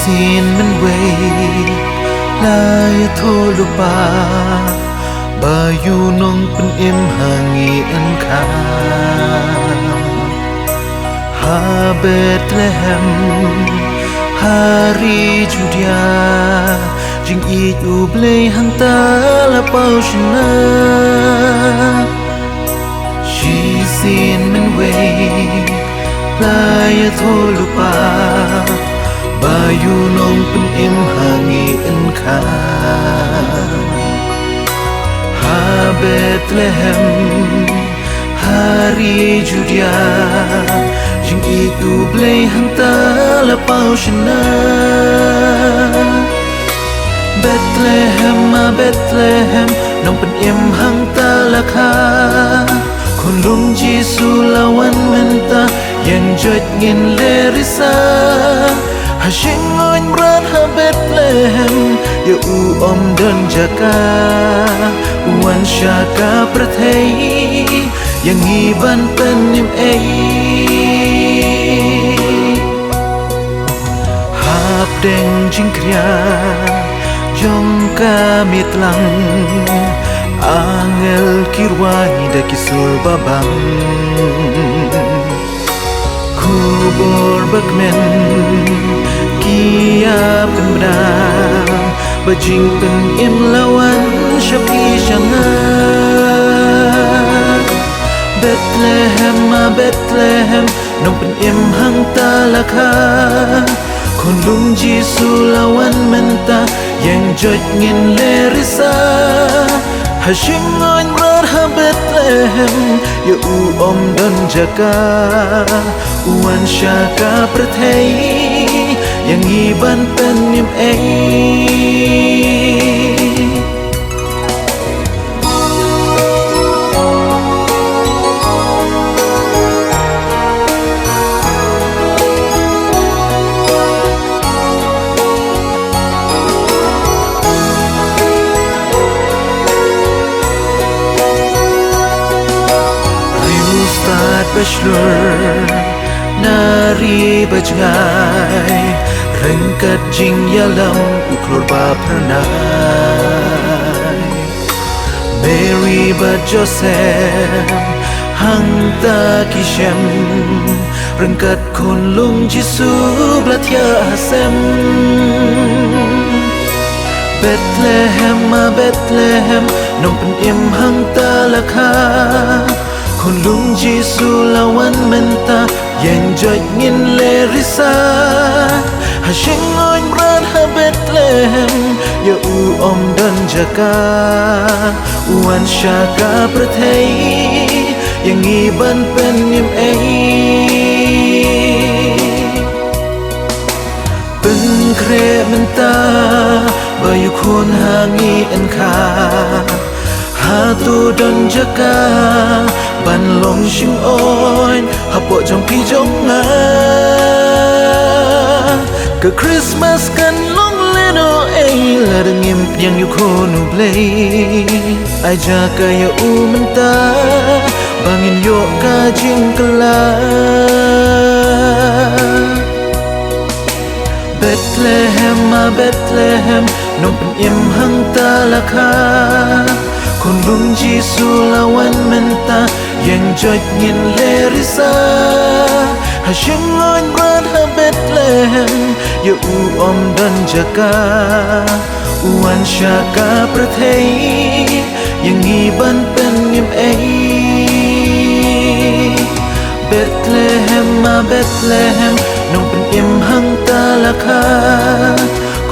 Xin mình quay lại thôi lúc bà yêu nông bên em hàng nghi ân khá ha Bethlehem hari Judea jing i u blei hang ta la pau shna she xin mình quay lại thôi lúc bà yêu nông bên em hàng nghi ân khá ha Bethlehem hari Judea jing i u blei hang ta la pau shna Bethlehem Bethlehem nông bên em hang ta la khaคนลุงจีสุลาวันมันตายังจดเงินเลริซาหาชิงเงินรันหาเบธเลเฮมอย่าอูอมเดินจากาวันชากาประเทศยังงีบันเป็นนิมเอหาบเด้งจิงครียจงกามีตลังAngel kirwai da kisul babang Kubur bakmen Kiap kemda Bajing pen im lawan Syapi syanga Bethlehem Bethlehem Nong pen im hang talaka Kon lung Jisu lawan menta Yang jod ngin lerisa Hashing on road ha Bethlehem Ya u om don jaga Uan syaka prathei Yang iban penim Bachelor nari bajngai rengkat jing yalam uklor ba pernai Mary ba Joseph hang ta kishem rengkat kon lung Jisu blatia hasem Bethlehem Bethlehem nong pen im hang ta lakha Kon lung Jisu lawan menta Yang jod ngin lerisa Hashing on ran ha Bethlehem Ya u om dan jaga Uan syaka prathei Yang iban penim Ben kre menta Bayu kon hangi enka Hatu don jaga Ban long shing on Hapo jong pi jong nga Ke Christmas kan long leno La dengim yang yu konu blay Ai jaga ya umenta Bangin yo ka jing kala Bethlehem Bethlehem Nong pen im hang talaka Kon lung Jisu lawan menta Yang jod ngin lerisa Hashing on ran ha Bethlehem Ya u om dan jaga Uan syaka prathei Yang iban penim Bethlehem Bethlehem Nong pen im hang talaka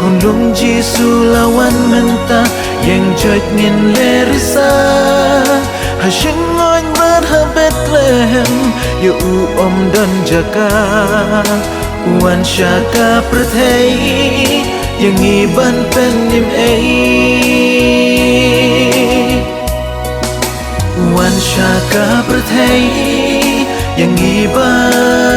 Kon lung Jisu lawan menta Yang jod ngin lerisa Hashing on ran ha Bethlehem Ya u om don jaga Uan syaka prathei Yang iban penim Uan syaka prathei Yang iban